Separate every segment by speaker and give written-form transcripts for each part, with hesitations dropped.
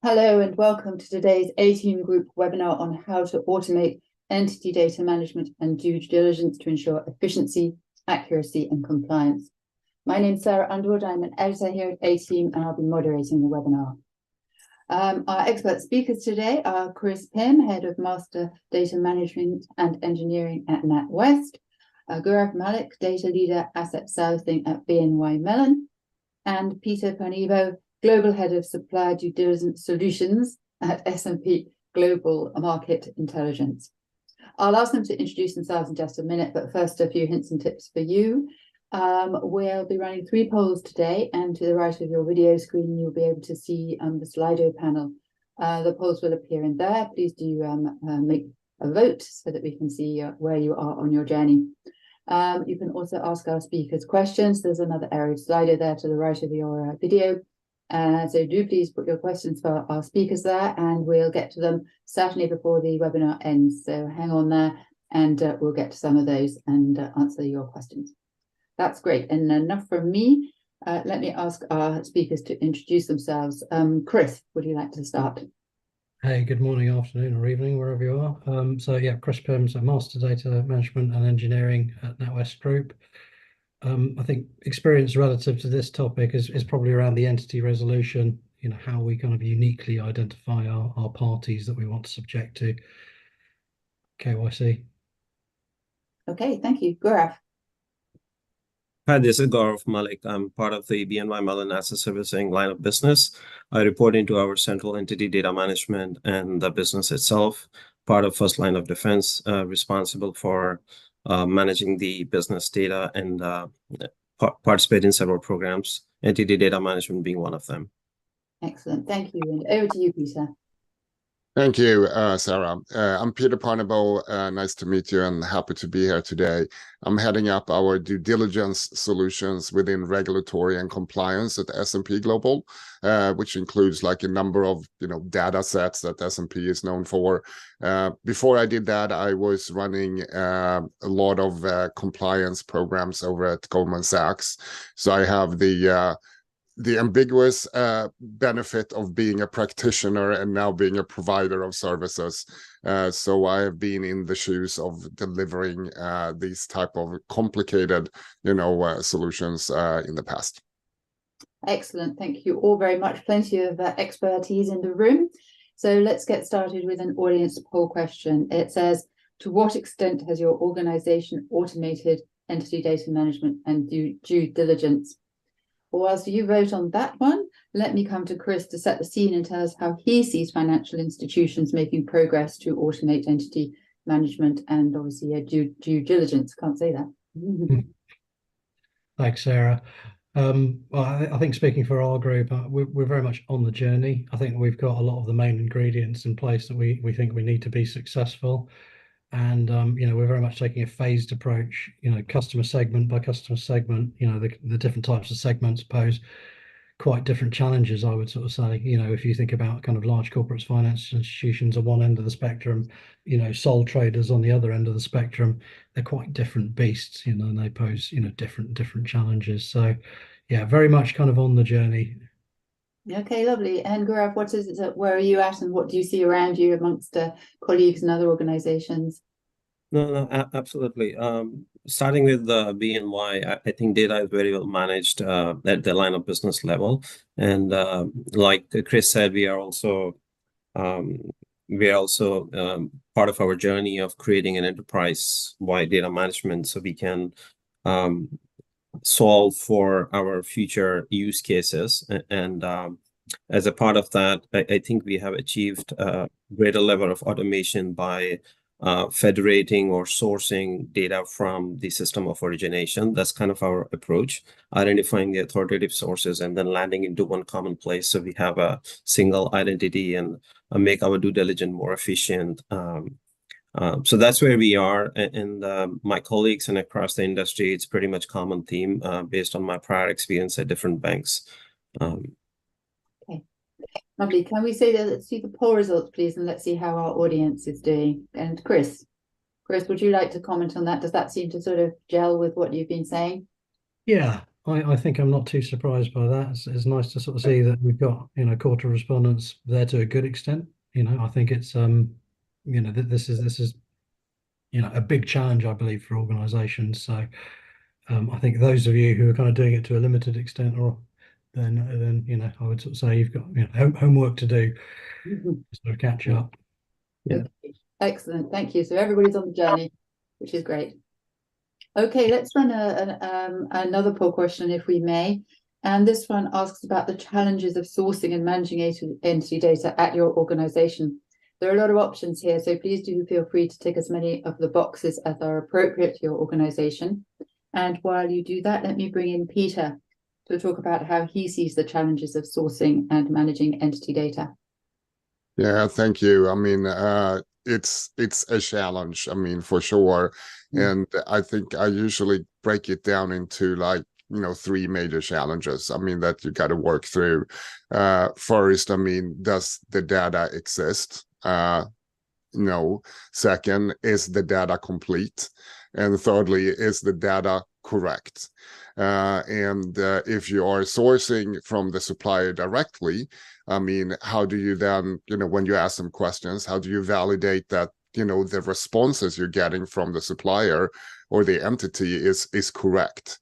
Speaker 1: Hello and welcome to today's A-Team Group webinar on how to automate entity data management and due diligence to ensure efficiency, accuracy and compliance. My name is Sarah Underwood. I'm an editor here at A-Team and I'll be moderating the webinar. Our expert speakers today are Chris Pym, Head of Master Data Management and Engineering at NatWest, Gaurav Malik, Data Leader Asset Sourcing at BNY Mellon, and Peter Panivo, Global Head of Supplier Due Diligence Solutions at S&P Global Market Intelligence. I'll ask them to introduce themselves in just a minute, but first a few hints and tips for you. We'll be running 3 polls today, and to the right of your video screen, you'll be able to see the Slido panel. The polls will appear in there. Please do make a vote so that we can see where you are on your journey. You can also ask our speakers questions. There's another area of Slido there to the right of your video. So do please put your questions for our speakers there, and we'll get to them certainly before the webinar ends. So hang on there, and we'll get to some of those and answer your questions. That's great. And enough from me. Let me ask our speakers to introduce themselves. Chris, would you like to start?
Speaker 2: Hey, good morning, afternoon, or evening, wherever you are. So yeah, Chris Pym, Master Data Management and Engineering at NatWest Group. I think experience relative to this topic is probably around the entity resolution, how we kind of uniquely identify our parties that we want to subject to KYC.
Speaker 1: Okay, thank you. Gaurav.
Speaker 3: Hi, this is Gaurav Malik. I'm part of the BNY Mellon Asset Servicing line of business. I report into our central entity data management and the business itself, part of first line of defense, responsible for managing the business data and participate in several programs, entity data management being one of them.
Speaker 1: Excellent, thank you. And over to you, Peter.
Speaker 4: Thank you, Sarah. I'm Peter Parnabo. Nice to meet you and happy to be here today. I'm heading up our due diligence solutions within regulatory and compliance at S&P Global, which includes like a number of data sets that S&P is known for. Before I did that, I was running a lot of compliance programs over at Goldman Sachs. So I have the ambiguous benefit of being a practitioner and now being a provider of services. So I have been in the shoes of delivering these type of complicated, solutions in the past.
Speaker 1: Excellent. Thank you all very much. Plenty of expertise in the room. So let's get started with an audience poll question. It says, to what extent has your organization automated entity data management and due diligence? Whilst you vote on that one, let me come to Chris to set the scene and tell us how he sees financial institutions making progress to automate entity management and obviously due diligence. Can't say that.
Speaker 2: Thanks, Sarah. Well, I think speaking for our group, we're very much on the journey. I think we've got a lot of the main ingredients in place that we think we need to be successful. And, we're very much taking a phased approach, customer segment by customer segment. The different types of segments pose quite different challenges, I would sort of say. If you think about kind of large corporates, financial institutions on one end of the spectrum, sole traders on the other end of the spectrum, they're quite different beasts, and they pose, different challenges. So, yeah, very much kind of on the journey.
Speaker 1: Okay, lovely. And Gaurav, what is it? Where are you at, and what do you see around you amongst colleagues and other organizations?
Speaker 3: No, absolutely. Starting with the BNY, I think data is very well managed at the line of business level. And like Chris said, we are also part of our journey of creating an enterprise-wide data management so we can solve for our future use cases. And as a part of that, I think we have achieved a greater level of automation by federating or sourcing data from the system of origination. That's kind of our approach, identifying the authoritative sources and then landing into one common place so we have a single identity and make our due diligence more efficient. So that's where we are, and my colleagues and across the industry, it's pretty much common theme based on my prior experience at different banks.
Speaker 1: Okay, lovely. Can we say that? Let's see the poll results, please, and let's see how our audience is doing. And Chris, would you like to comment on that? Does that seem to sort of gel with what you've been saying?
Speaker 2: Yeah, I think I'm not too surprised by that. It's nice to sort of see that we've got, quarter respondents there to a good extent. I think it's this is a big challenge, I believe, for organizations. So I think those of you who are kind of doing it to a limited extent, or then I would sort of say you've got homework to do
Speaker 1: Mhm.
Speaker 2: to sort of catch up.
Speaker 3: Yeah.
Speaker 1: Okay. Excellent, thank you. So everybody's on the journey, which is great. Okay, let's run another poll question, if we may. And this one asks about the challenges of sourcing and managing entity data at your organization. There are a lot of options here, so please do feel free to tick as many of the boxes as are appropriate to your organization. And while you do that, let me bring in Peter to talk about how he sees the challenges of sourcing and managing entity data.
Speaker 4: Yeah, thank you. I mean, it's a challenge, I mean, for sure. And I think I usually break it down into like, three major challenges, I mean, that you got to work through. First, I mean, does the data exist? No. Second, is the data complete? And thirdly, is the data correct? And if you are sourcing from the supplier directly, I mean, how do you then, when you ask them questions, how do you validate that, the responses you're getting from the supplier or the entity is correct?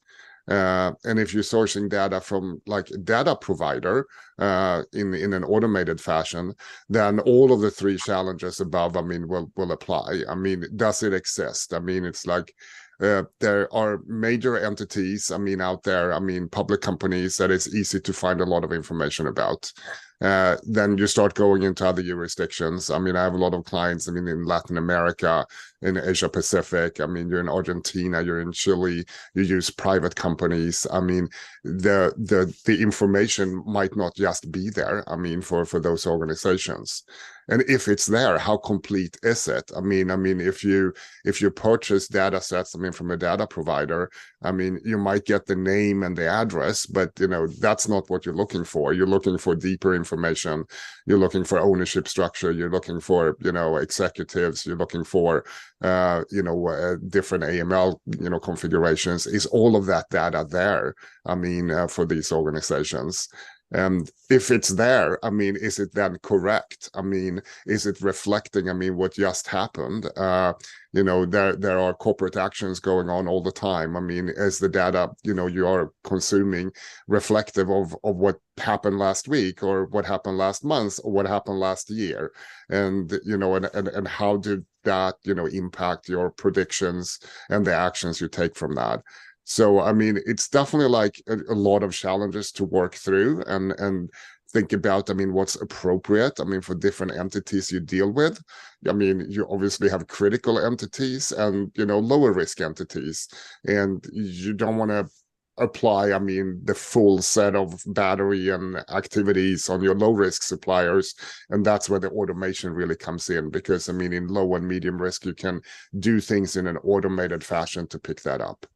Speaker 4: And if you're sourcing data from like a data provider in an automated fashion, then all of the three challenges above, I mean, will apply. I mean, does it exist? I mean, it's like there are major entities, I mean, out there, I mean, public companies that it's easy to find a lot of information about. Then you start going into other jurisdictions. I mean, I have a lot of clients, I mean, in Latin America, in Asia Pacific. I mean, you're in Argentina, you're in Chile, you use private companies. I mean, the information might not just be there, I mean, for those organizations. And if it's there, how complete is it? I mean, if you purchase data sets, I mean, from a data provider, I mean, you might get the name and the address, but that's not what you're looking for. You're looking for deeper information. You're looking for ownership structure. You're looking for executives. You're looking for different AML configurations. Is all of that data there? I mean, for these organizations. And if it's there, I mean, is it then correct? I mean, is it reflecting, I mean, what just happened? There are corporate actions going on all the time. I mean, is the data, you are consuming reflective of what happened last week or what happened last month or what happened last year? And, and how did that, impact your predictions and the actions you take from that? So, I mean, it's definitely like a lot of challenges to work through and think about, I mean, what's appropriate, I mean, for different entities you deal with. I mean, you obviously have critical entities and, lower risk entities, and you don't want to apply, I mean, the full set of battery and activities on your low risk suppliers. And that's where the automation really comes in, because, I mean, in low and medium risk, you can do things in an automated fashion to pick that up.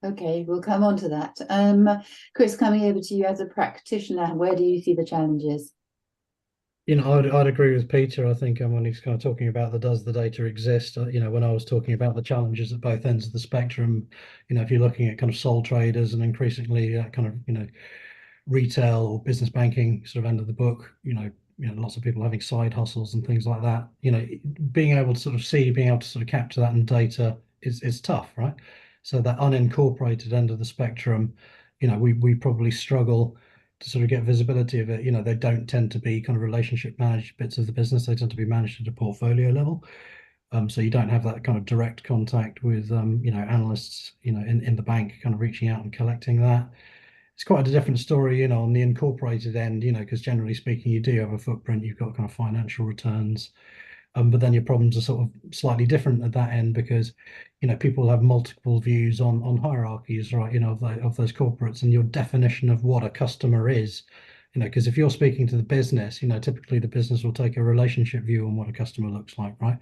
Speaker 1: Okay, we'll come on to that. Chris, coming over to you as a practitioner, where do you see the challenges?
Speaker 2: I'd agree with Peter. I think when he's kind of talking about does the data exist, when I was talking about the challenges at both ends of the spectrum, if you're looking at kind of sole traders and increasingly kind of, retail or business banking sort of end of the book, lots of people having side hustles and things like that, being able to sort of capture that in data is tough, right? So that unincorporated end of the spectrum, we probably struggle to sort of get visibility of it. They don't tend to be kind of relationship managed bits of the business. They tend to be managed at a portfolio level. So you don't have that kind of direct contact with, analysts, in the bank kind of reaching out and collecting that. It's quite a different story, on the incorporated end, because generally speaking, you do have a footprint, you've got kind of financial returns. But then your problems are sort of slightly different at that end because, people have multiple views on hierarchies, right? Of those corporates, and your definition of what a customer is, because if you're speaking to the business, typically the business will take a relationship view on what a customer looks like, right?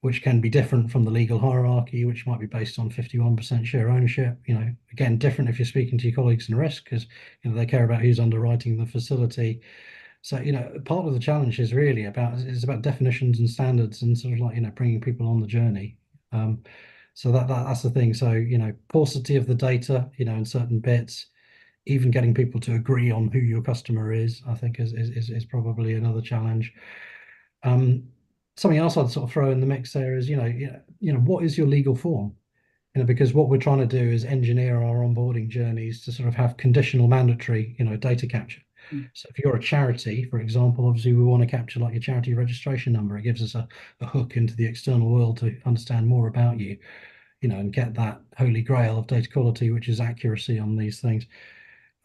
Speaker 2: Which can be different from the legal hierarchy, which might be based on 51% share ownership. Again, different if you're speaking to your colleagues in risk because, they care about who's underwriting the facility. So, part of the challenge is really about definitions and standards and sort of like, bringing people on the journey. So that's the thing. So, paucity of the data, in certain bits, even getting people to agree on who your customer is, I think is probably another challenge. Something else I'd sort of throw in the mix there is, what is your legal form? Because what we're trying to do is engineer our onboarding journeys to sort of have conditional mandatory, data capture. So if you're a charity, for example, obviously we want to capture like your charity registration number. It gives us a hook into the external world to understand more about you, and get that holy grail of data quality, which is accuracy on these things.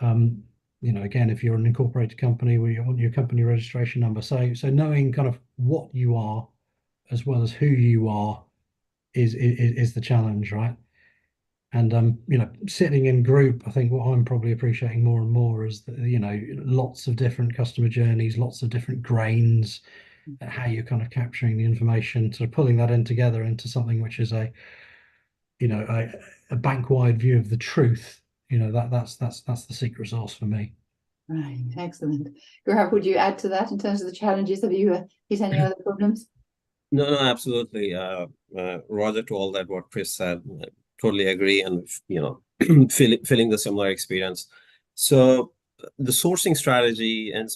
Speaker 2: Again, if you're an incorporated company, we want your company registration number. So knowing kind of what you are as well as who you are is the challenge, right? And sitting in group, I think what I'm probably appreciating more and more is that, lots of different customer journeys, lots of different grains, how you're kind of capturing the information, sort of pulling that in together into something which is a bank-wide view of the truth. That's the secret sauce for me.
Speaker 1: Right, excellent. Gaurav, would you add to that in terms of the challenges? Have you hit any other problems?
Speaker 3: No, absolutely. Roger, to all that what Chris said, totally agree, and feeling the similar experience. So the sourcing strategy, and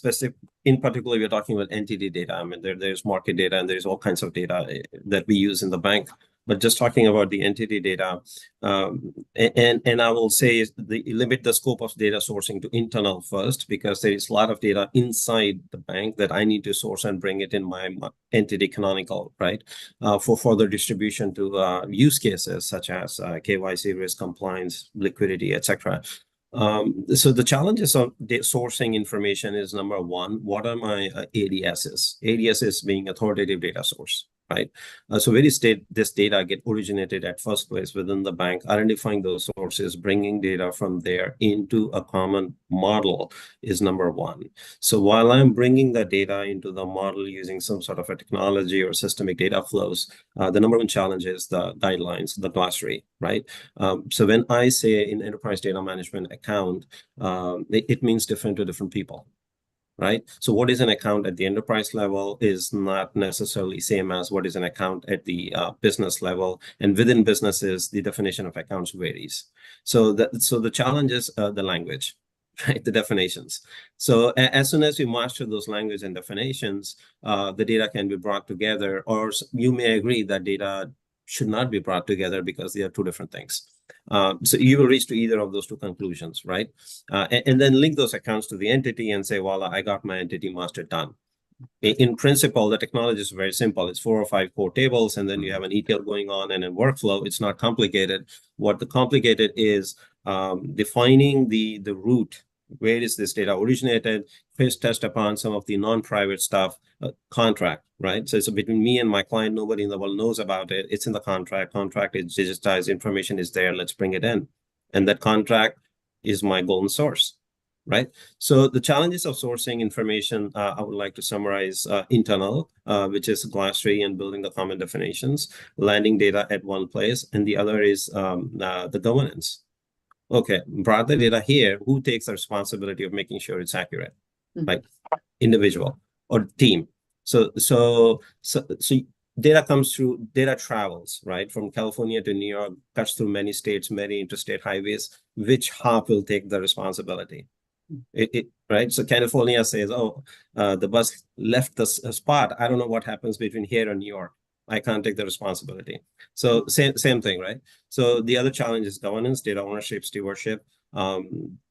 Speaker 3: in particular, we're talking about entity data. I mean, there's market data and there's all kinds of data that we use in the bank. But just talking about the entity data, and I will say limit the scope of data sourcing to internal first, because there is a lot of data inside the bank that I need to source and bring it in my entity canonical, right? For further distribution to use cases such as KYC, risk compliance, liquidity, etc. So the challenges of sourcing information is, number one, what are my ADSs? ADSs being authoritative data source, right? So where is this data get originated at first place within the bank, identifying those sources, bringing data from there into a common model is number one. So while I'm bringing the data into the model using some sort of a technology or systemic data flows, the number one challenge is the guidelines, the glossary, right? So when I say in enterprise data management account, it means different to different people. Right? So what is an account at the enterprise level is not necessarily same as what is an account at the business level. And within businesses, the definition of accounts varies. So the challenge is the language, right? The definitions. So as soon as we master those language and definitions, the data can be brought together, or you may agree that data should not be brought together because they are two different things. So you will reach to either of those two conclusions, right? And then link those accounts to the entity and say, well, I got my entity master done. In principle, the technology is very simple. It's 4 or 5 core tables, and then you have an ETL going on and a workflow. It's not complicated. What the complicated is defining the root. Where is this data originated? First test upon some of the non-private stuff, contract, right? So it's between me and my client. Nobody in the world knows about it. It's in the contract. Contract is digitized. Information is there. Let's bring it in. And that contract is my golden source, right? So the challenges of sourcing information, I would like to summarize internal, which is glossary and building the common definitions, landing data at one place. And the other is the governance. Okay, brought the data here. Who takes the responsibility of making sure it's accurate? Like individual or team. So data comes through, data travels, right? From California to New York, cuts through many states, many interstate highways. Which hop will take the responsibility? Right? So California says, oh, the bus left the spot. I don't know what happens between here and New York. I can't take the responsibility. So same thing, right? So the other challenge is governance, data ownership, stewardship.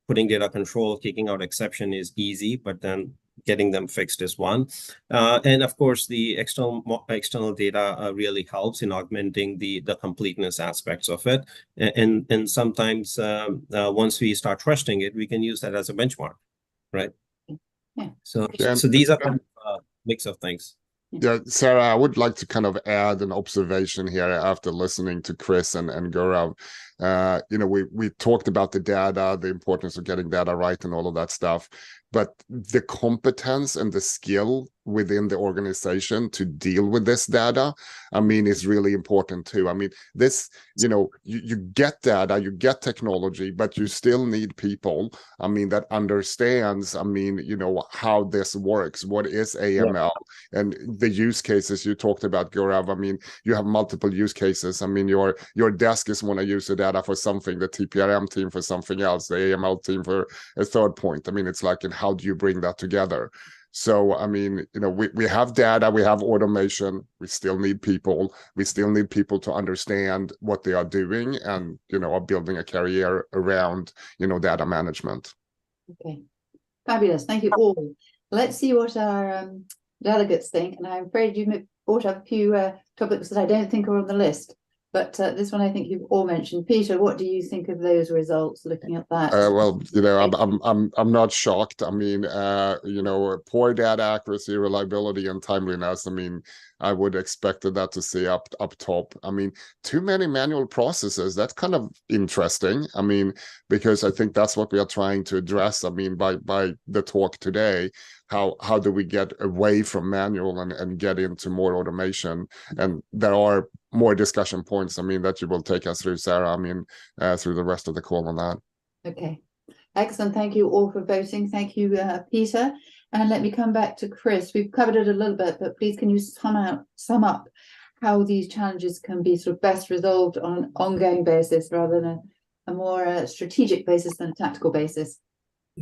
Speaker 3: Putting data control, kicking out exception is easy, but then getting them fixed is one. And of course, the external data really helps in augmenting the completeness aspects of it. And sometimes once we start trusting it, we can use that as a benchmark, right?
Speaker 1: Yeah.
Speaker 3: So these are a mix of things.
Speaker 4: Yeah, Sarah, I would like to kind of add an observation here after listening to Chris and Gaurav. We talked about the data, the importance of getting data right and all of that stuff, but the competence and the skill within the organization to deal with this data, I mean, is really important too. I mean, this, you get data, you get technology, but you still need people, I mean, that understands, I mean, how this works, what is AML, and the use cases you talked about, Gaurav. I mean, you have multiple use cases. I mean, your desk is want to use the data for something, the TPRM team for something else, the AML team for a third point. I mean, it's like, and how do you bring that together? So, I mean, we have data, we have automation, we still need people. We still need people to understand what they are doing and, are building a career around, data management.
Speaker 1: Okay, fabulous. Thank you all. Let's see what our delegates think. And I'm afraid you brought up a few topics that I don't think are on the list. But this one I think you've all mentioned. Peter, what do you think of those results? Looking at that,
Speaker 4: well, I'm not shocked. I mean, poor data accuracy, reliability, and timeliness. I mean, I would expected that to see up top. I mean, too many manual processes. That's kind of interesting. I mean, because I think that's what we are trying to address. I mean, by the talk today. How do we get away from manual and get into more automation? And there are more discussion points, I mean, that you will take us through, Sarah, I mean, through the rest of the call on that.
Speaker 1: Okay, excellent. Thank you all for voting. Thank you, Peter. And let me come back to Chris. We've covered it a little bit, but please can you sum up how these challenges can be sort of best resolved on an ongoing basis rather than a more strategic basis than a tactical basis?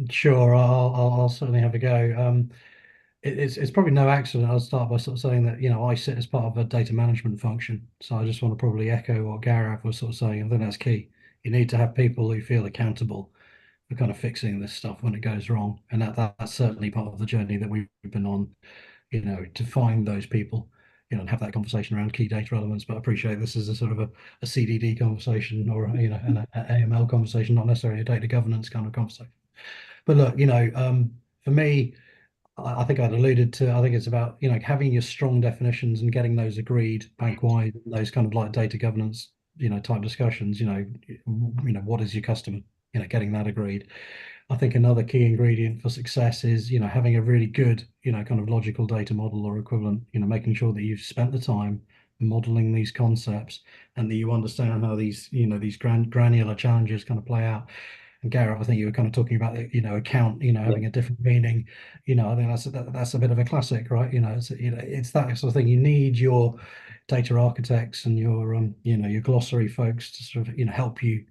Speaker 2: Sure, I'll certainly have a go. It's probably no accident. I'll start by sort of saying that I sit as part of a data management function, so I just want to probably echo what Gaurav was sort of saying. I think that's key. You need to have people who feel accountable for kind of fixing this stuff when it goes wrong, and that's certainly part of the journey that we've been on. To find those people, and have that conversation around key data elements. But I appreciate this is a sort of a CDD conversation or an AML conversation, not necessarily a data governance kind of conversation. But look, for me, I think I'd alluded to, I think it's about, having your strong definitions and getting those agreed bank-wide, those kind of like data governance, type discussions, what is your customer, getting that agreed. I think another key ingredient for success is, having a really good, kind of logical data model or equivalent, making sure that you've spent the time modeling these concepts and that you understand how these, these granular challenges kind of play out. And Gareth, I think you were kind of talking about, account, having a different meaning. I think that's a bit of a classic, right? It's that sort of thing. You need your data architects and your your glossary folks to sort of help you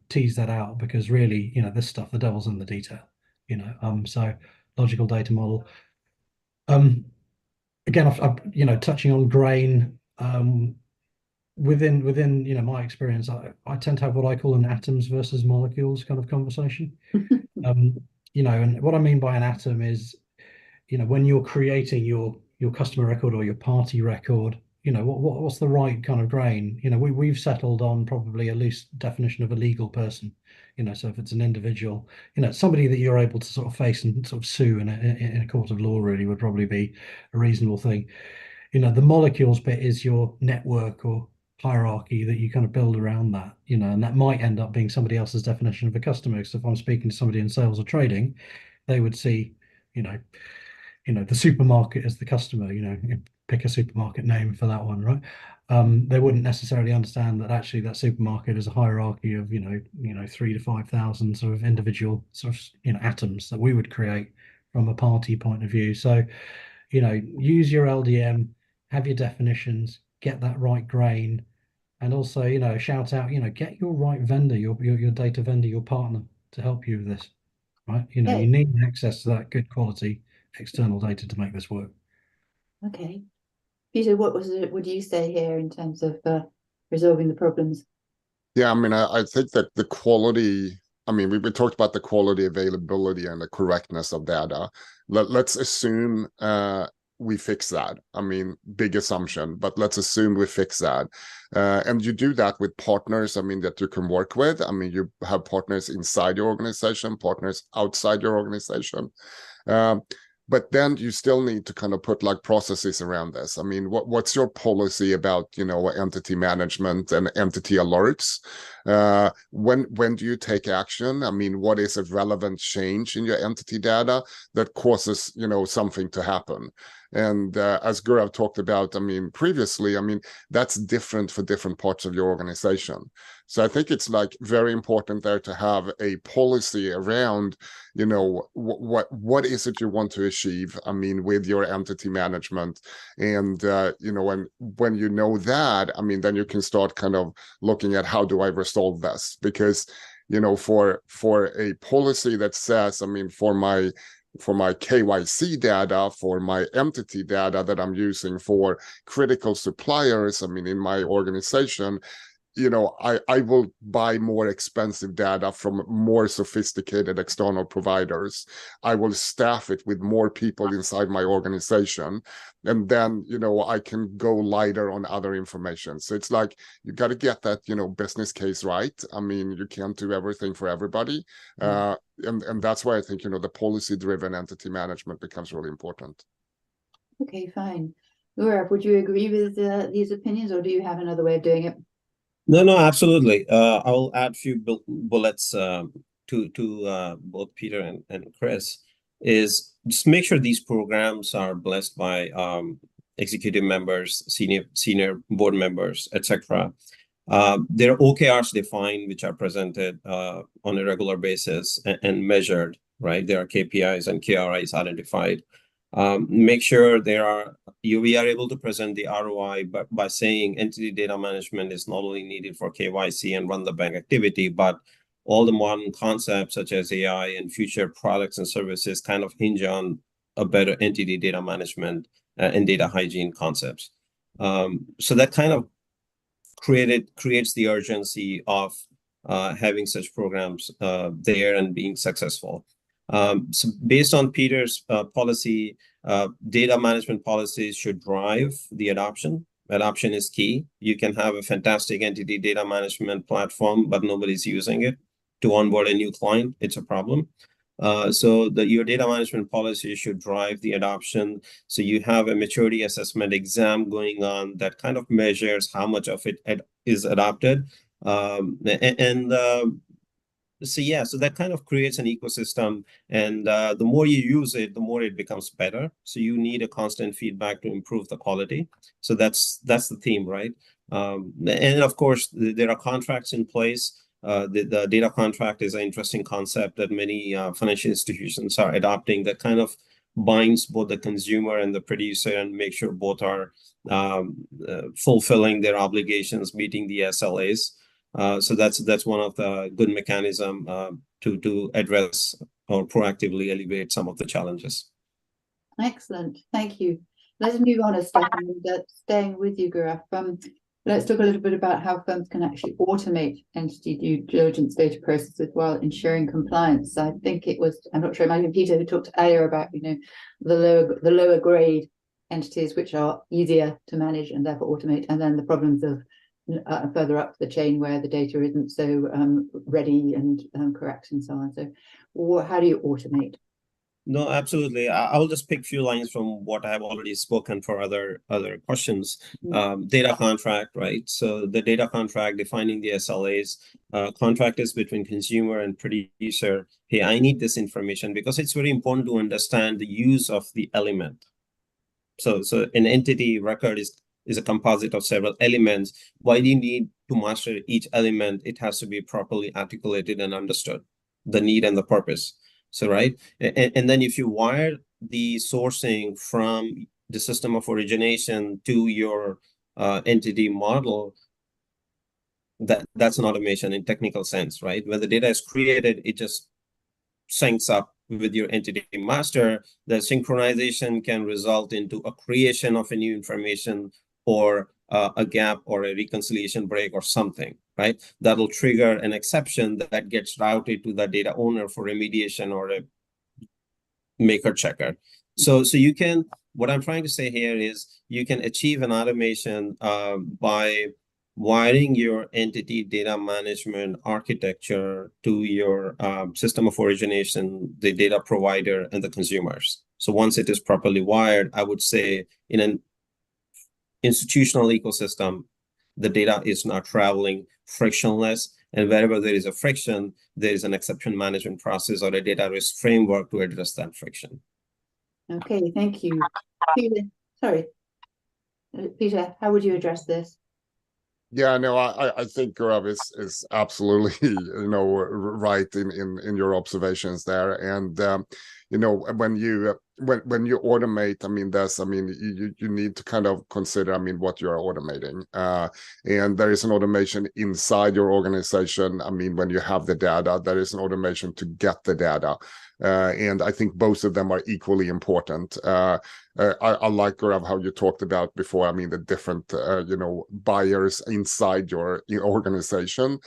Speaker 2: tease that out, because really this stuff, the devil's in the detail. So logical data model. Again, I've touching on grain. Within my experience, I tend to have what I call an atoms versus molecules kind of conversation. And what I mean by an atom is, when you're creating your customer record or your party record, what's the right kind of grain? We've settled on probably a loose definition of a legal person. So if it's an individual, somebody that you're able to sort of face and sort of sue in a court of law really would probably be a reasonable thing. The molecules bit is your network or hierarchy that you kind of build around that, and that might end up being somebody else's definition of a customer. So if I'm speaking to somebody in sales or trading, they would see, the supermarket as the customer, pick a supermarket name for that one, right? They wouldn't necessarily understand that actually that supermarket is a hierarchy of, 3,000 to 5,000 sort of individual sort of, atoms that we would create from a party point of view. So, use your LDM, have your definitions, get that right grain, and also, shout out, get your right vendor, your data vendor, your partner to help you with this, right? You need access to that good quality external data to make this work.
Speaker 1: Okay. Peter, would you say here in terms of resolving the problems?
Speaker 4: Yeah, I mean, I think that the quality, I mean, we talked about the quality, availability, and the correctness of data. Let's assume we fix that. I mean, big assumption, but let's assume we fix that. And you do that with partners, I mean, that you can work with. I mean, you have partners inside your organization, partners outside your organization. But then you still need to kind of put like processes around this. I mean, what's your policy about, entity management and entity alerts? When do you take action? I mean, what is a relevant change in your entity data that causes, something to happen? And as Gaurav talked about, I mean, previously, I mean, that's different for different parts of your organization. So I think it's like very important there to have a policy around, you know, what is it you want to achieve, I mean, with your entity management. And you know, when you know that, I mean, then you can start kind of looking at how do I resolve this? Because, you know, for a policy that says, I mean, for my KYC data, for my entity data that I'm using for critical suppliers, I mean, in my organization, you know, I will buy more expensive data from more sophisticated external providers. I will staff it with more people inside my organization. And then, you know, I can go lighter on other information. So it's like, you got to get that, you know, business case right. I mean, you can't do everything for everybody. And that's why I think, you know, the policy-driven entity management becomes really important.
Speaker 1: Okay, fine. Gaurav, would you agree with these opinions, or do you have another way of doing it?
Speaker 3: No, absolutely. I will add a few bullets to both Peter and Chris. Is just make sure these programs are blessed by executive members, senior board members, etc. There are OKRs defined, which are presented on a regular basis and measured. Right, there are KPIs and KRIs identified. Make sure we are able to present the ROI by saying entity data management is not only needed for KYC and run the bank activity, but all the modern concepts such as AI and future products and services kind of hinge on a better entity data management and data hygiene concepts. So that kind of creates the urgency of having such programs there and being successful. So based on Peter's policy, data management policies should drive the adoption. Adoption is key. You can have a fantastic entity data management platform, but nobody's using it to onboard a new client. It's a problem. So your data management policy should drive the adoption. So you have a maturity assessment exam going on that kind of measures how much of it is adopted. So that kind of creates an ecosystem, and the more you use it, the more it becomes better. So you need a constant feedback to improve the quality. So that's the theme, right? And of course, there are contracts in place. The data contract is an interesting concept that many financial institutions are adopting, that kind of binds both the consumer and the producer and make sure both are fulfilling their obligations, meeting the SLAs. So that's one of the good mechanism to address or proactively alleviate some of the challenges.
Speaker 1: Excellent, thank you. Let's move on a step, and staying with you, Gaurav. Let's talk a little bit about how firms can actually automate entity due diligence data processes while ensuring compliance. I think it was, I'm not sure, it might have been Peter who talked earlier about, you know, the lower grade entities which are easier to manage and therefore automate, and then the problems of further up the chain where the data isn't so ready and correct and so on. So how do you automate?
Speaker 3: No, absolutely. I will just pick a few lines from what I have already spoken for other questions. Data contract, right? So the data contract defining the SLAs, contract is between consumer and producer. Hey, I need this information because it's very important to understand the use of the element. So an entity record is a composite of several elements. Why do you need to master each element? It has to be properly articulated and understood, the need and the purpose. So, right. And then if you wire the sourcing from the system of origination to your entity model, that's an automation in technical sense, right? When the data is created, it just syncs up with your entity master. The synchronization can result into a creation of a new information or a gap or a reconciliation break or something, right? That'll trigger an exception that gets routed to the data owner for remediation or a maker checker. So you can, what I'm trying to say here is you can achieve an automation by wiring your entity data management architecture to your system of origination, the data provider, and the consumers. So once it is properly wired, I would say in an institutional ecosystem, the data is not traveling frictionless. And wherever there is a friction, there is an exception management process or a data risk framework to address that friction.
Speaker 1: Okay, thank you. Peter, sorry. Peter, how would you address this?
Speaker 4: Yeah, no, I think Gaurav is absolutely right in your observations there, and when you automate, I mean you need to kind of consider what you're automating, and there is an automation inside your organization. I mean, when you have the data, there is an automation to get the data, and I think both of them are equally important. I like, Gaurav, how you talked about before. I mean, the different buyers inside your organization,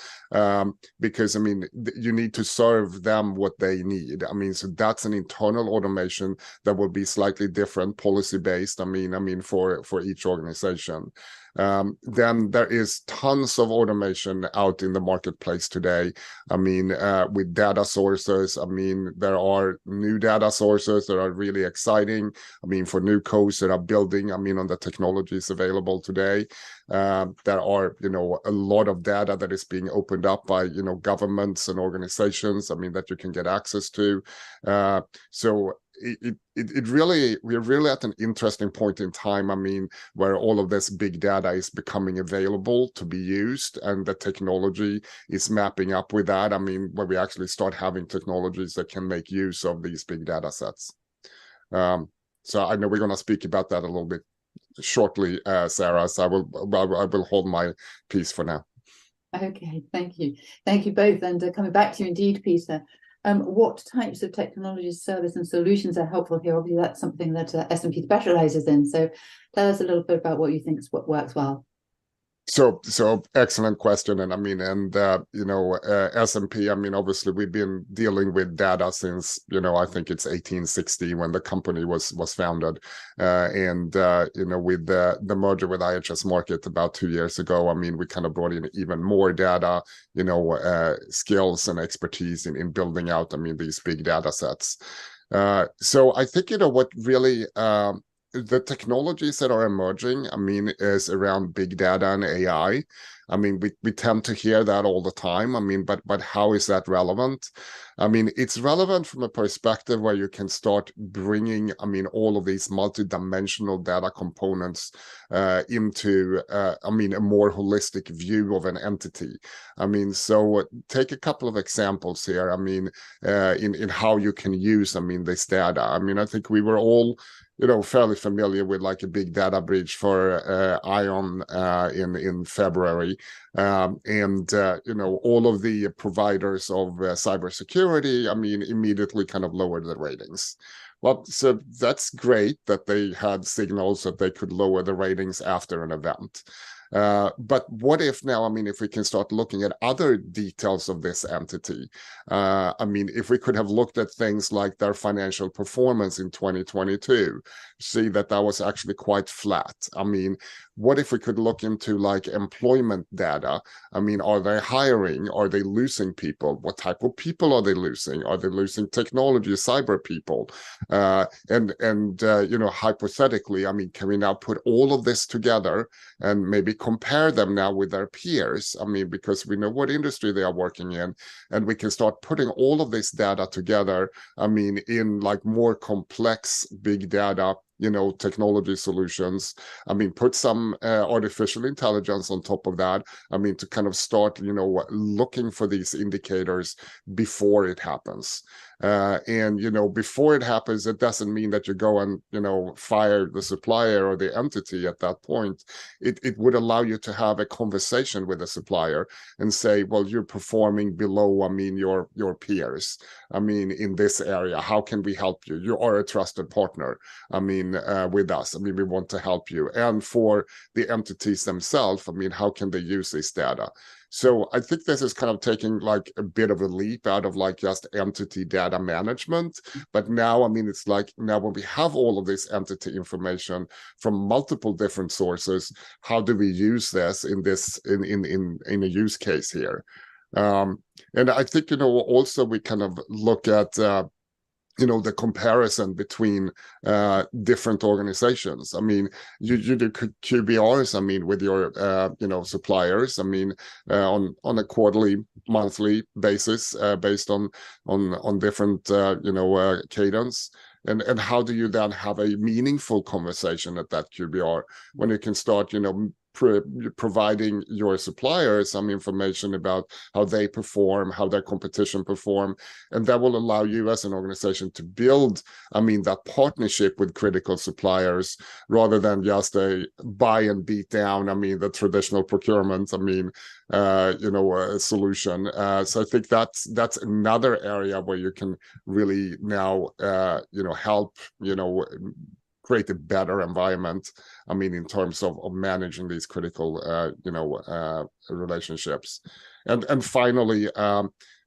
Speaker 4: because I mean you need to serve them what they need. I mean, so that's an internal automation that will be slightly different, policy based. I mean for each organization. Then there is tons of automation out in the marketplace today. I mean, with data sources. I mean, there are new data sources that are really exciting. I mean, for new codes that are building, I mean, on the technologies available today. There are, a lot of data that is being opened up by, governments and organizations, I mean, that you can get access to. So we're really at an interesting point in time, I mean, where all of this big data is becoming available to be used, and the technology is mapping up with that. I mean, where we actually start having technologies that can make use of these big data sets. So I know we're going to speak about that a little bit shortly, Sarah, so I will hold my peace for now.
Speaker 1: Okay, thank you both. And coming back to you indeed, Peter, what types of technologies, service and solutions are helpful here? Obviously that's something that S&P specializes in, so tell us a little bit about what you think works well.
Speaker 4: So excellent question. And I mean, S&P, I mean, obviously we've been dealing with data since, I think it's 1860 when the company was founded. With the merger with IHS Markit about 2 years ago, I mean, we kind of brought in even more data, skills and expertise in building out, I mean, these big data sets. So I think, what really, the technologies that are emerging, I mean, is around big data and AI. I mean, we tend to hear that all the time. I mean, but how is that relevant? I mean, it's relevant from a perspective where you can start bringing, I mean, all of these multidimensional data components into, I mean, a more holistic view of an entity. I mean, so take a couple of examples here. I mean, in how you can use, I mean, this data. I mean, I think we were all, fairly familiar with like a big data breach for ION in February. All of the providers of cybersecurity, I mean, immediately kind of lowered the ratings. Well, so that's great that they had signals that they could lower the ratings after an event. But what if now, I mean, if we can start looking at other details of this entity, I mean, if we could have looked at things like their financial performance in 2022, see that was actually quite flat. I mean, what if we could look into like employment data? I mean, are they hiring? Are they losing people? What type of people are they losing? Are they losing technology, cyber people? Hypothetically, I mean, can we now put all of this together and maybe compare them now with their peers? I mean, because we know what industry they are working in, and we can start putting all of this data together, I mean, in like more complex big data, technology solutions. I mean, put some artificial intelligence on top of that. I mean, to kind of start, looking for these indicators before it happens. Before it happens, it doesn't mean that you go and, fire the supplier or the entity at that point. It would allow you to have a conversation with the supplier and say, well, you're performing below, I mean, your peers. I mean, in this area, how can we help you? You are a trusted partner, I mean, with us. I mean, we want to help you. And for the entities themselves, I mean, how can they use this data? So I think this is kind of taking like a bit of a leap out of like just entity data management. But now, I mean, it's like now when we have all of this entity information from multiple different sources, how do we use this in a use case here? And I think, also we kind of look at the comparison between different organizations. I mean, you do QBRs, I mean, with your suppliers, I mean, on a quarterly, monthly basis, based on different cadence. And how do you then have a meaningful conversation at that QBR when you can start, providing your suppliers some information about how they perform, how their competition perform, and that will allow you as an organization to build, that partnership with critical suppliers rather than just a buy and beat down, the traditional procurement, solution. So I think that's another area where you can really now, help, create a better environment, in terms of managing these critical, relationships. And finally,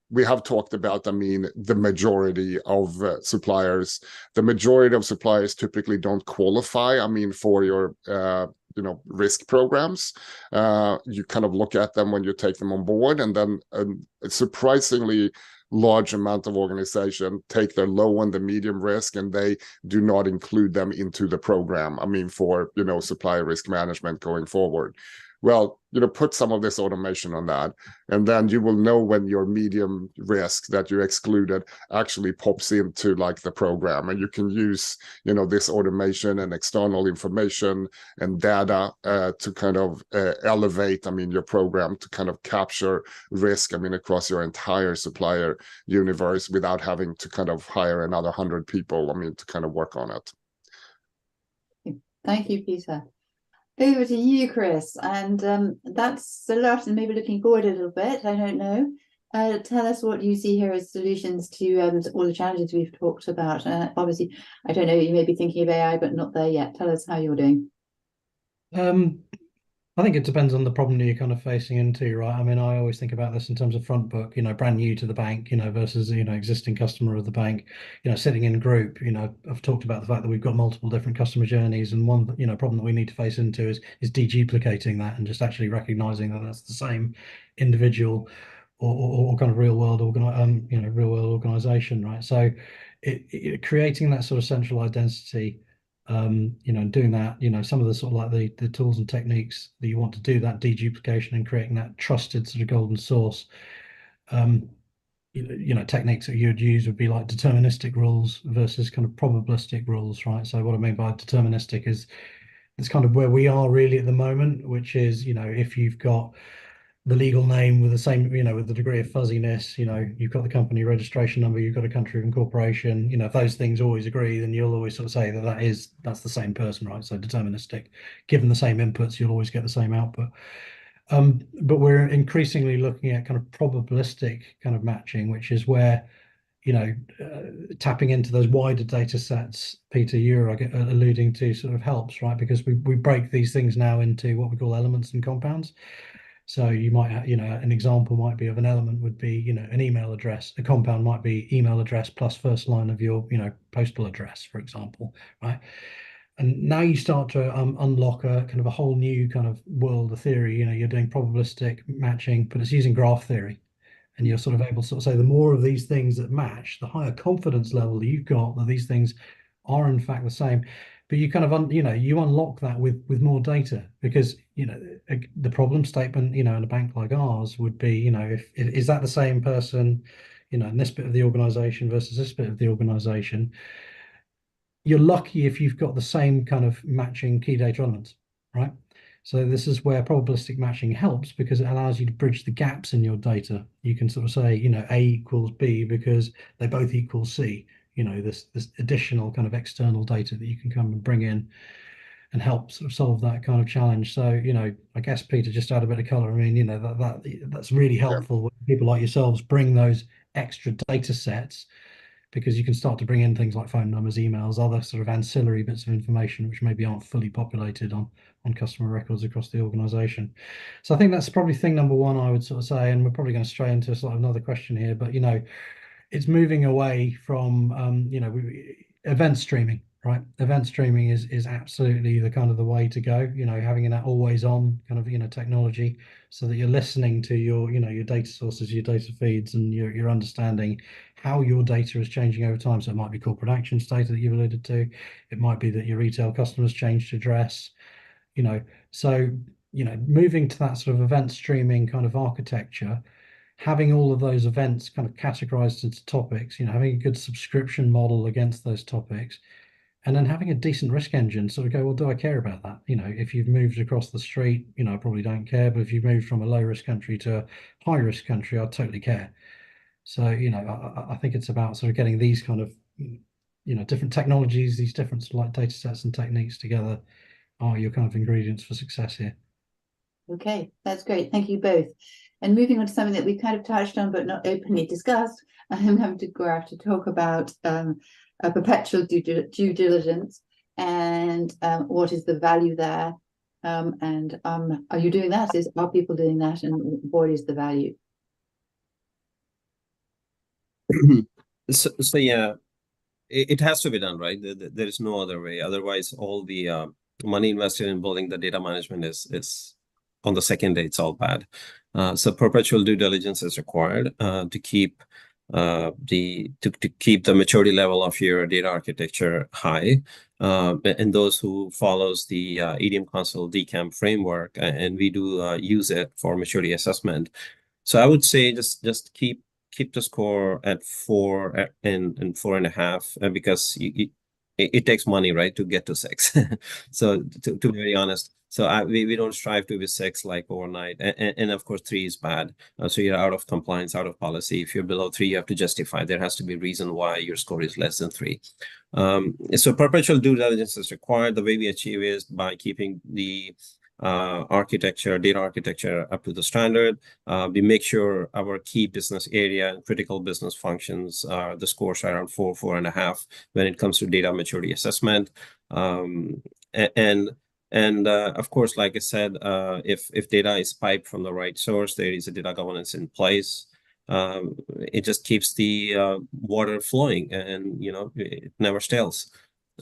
Speaker 4: we have talked about, the majority of suppliers. The majority of suppliers typically don't qualify, for your, risk programs. You kind of look at them when you take them on board, and then a surprisingly large amount of organization take the low and the medium risk, and they do not include them into the program, for, supplier risk management going forward. Well, put some of this automation on that, and then you will know when your medium risk that you excluded actually pops into like the program, and you can use, this automation and external information and data to kind of elevate, your program to kind of capture risk, across your entire supplier universe without having to kind of hire another 100 people, to kind of work on it.
Speaker 1: Thank you, Peter. Over to you, Chris, and that's a lot, and maybe looking forward a little bit, I don't know. Tell us what you see here as solutions to all the challenges we've talked about. Obviously, I don't know, you may be thinking of AI, but not there yet. Tell us how you're doing.
Speaker 2: I think it depends on the problem that you're kind of facing into, right? I always think about this in terms of front book, brand new to the bank, versus, existing customer of the bank, sitting in group, I've talked about the fact that we've got multiple different customer journeys, and one, problem that we need to face into is deduplicating that and just actually recognizing that that's the same individual or kind of real world organization, right? So creating that sort of central identity, doing that, some of the sort of like the tools and techniques that you want to do that deduplication and creating that trusted sort of golden source, techniques that you would use would be like deterministic rules versus kind of probabilistic rules, right? So what I mean by deterministic is it's kind of where we are really at the moment, which is, if you've got the legal name with the same, with the degree of fuzziness, you've got the company registration number, you've got a country of incorporation, if those things always agree, then you'll always sort of say that's the same person, right? So deterministic, given the same inputs, you'll always get the same output. But we're increasingly looking at kind of probabilistic kind of matching, which is where, tapping into those wider data sets, Peter, you're alluding to, sort of helps, right? Because we break these things now into what we call elements and compounds. So you might have, an example might be of an element would be, an email address. A compound might be email address plus first line of your, postal address, for example, right? And now you start to unlock a kind of a whole new kind of world of theory. You're doing probabilistic matching, but it's using graph theory. And you're sort of able to sort of say the more of these things that match, the higher confidence level that you've got that these things are in fact the same. But you kind of, you unlock that with more data, because, the problem statement, in a bank like ours would be, is that the same person, in this bit of the organization versus this bit of the organization? You're lucky if you've got the same kind of matching key data elements, right? So this is where probabilistic matching helps, because it allows you to bridge the gaps in your data. You can sort of say, A equals B because they both equal C. This additional kind of external data that you can come and bring in and help sort of solve that kind of challenge. So, I guess, Peter, just add a bit of color. That's really helpful when people like yourselves bring those extra data sets, because you can start to bring in things like phone numbers, emails, other sort of ancillary bits of information which maybe aren't fully populated on customer records across the organization. So I think that's probably thing number one I would sort of say, and we're probably going to stray into sort of another question here, but it's moving away from event streaming, right? Event streaming is absolutely the kind of the way to go, having that always on kind of technology, so that you're listening to your your data sources, your data feeds, and you're understanding how your data is changing over time. So it might be corporate actions data that you've alluded to, it might be that your retail customers changed address, so moving to that sort of event streaming kind of architecture having all of those events kind of categorized into topics, having a good subscription model against those topics, and then having a decent risk engine, sort of go, well, do I care about that? If you've moved across the street, I probably don't care. But if you've moved from a low risk country to a high risk country, I totally care. So, I think it's about sort of getting these kind of, different technologies, these different like data sets and techniques together are your kind of ingredients for success here.
Speaker 1: Okay, that's great. Thank you both. And moving on to something that we kind of touched on but not openly discussed, I'm having to go out to talk about a perpetual due diligence and what is the value there, and are you doing that? Are people doing that, and what is the value?
Speaker 3: So yeah, it has to be done, right? There is no other way. Otherwise, all the money invested in building the data management is on the second day, it's all bad. So perpetual due diligence is required to keep the maturity level of your data architecture high. And those who follows the EDM Console DCAM framework, and we do use it for maturity assessment. So I would say just keep the score at 4 and 4.5, because it takes money, right, to get to 6. So to be very honest, so we don't strive to be 6 like overnight, and of course 3 is bad. So you're out of compliance, out of policy. If you're below 3, you have to justify. There has to be a reason why your score is less than 3. So perpetual due diligence is required. The way we achieve is by keeping the data architecture up to the standard. We make sure our key business area and critical business functions, the scores are around 4, 4.5 when it comes to data maturity assessment. And of course, like I said, if data is piped from the right source, there is a data governance in place. It just keeps the water flowing, and it never stales.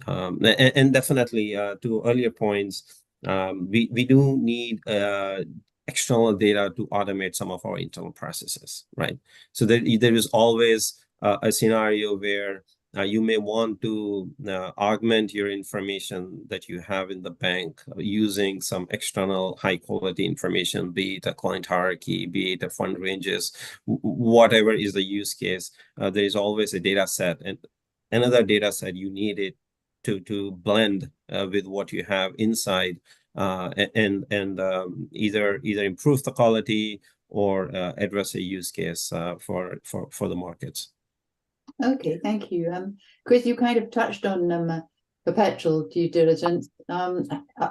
Speaker 3: And definitely, to earlier points, we do need external data to automate some of our internal processes, right? So there is always a scenario where you may want to augment your information that you have in the bank using some external high quality information, be it a client hierarchy, be it a fund ranges, whatever is the use case. There is always a data set, and another data set you need it to blend with what you have inside, and either improve the quality or address a use case for the markets.
Speaker 1: Okay, thank you. Chris, you kind of touched on perpetual due diligence.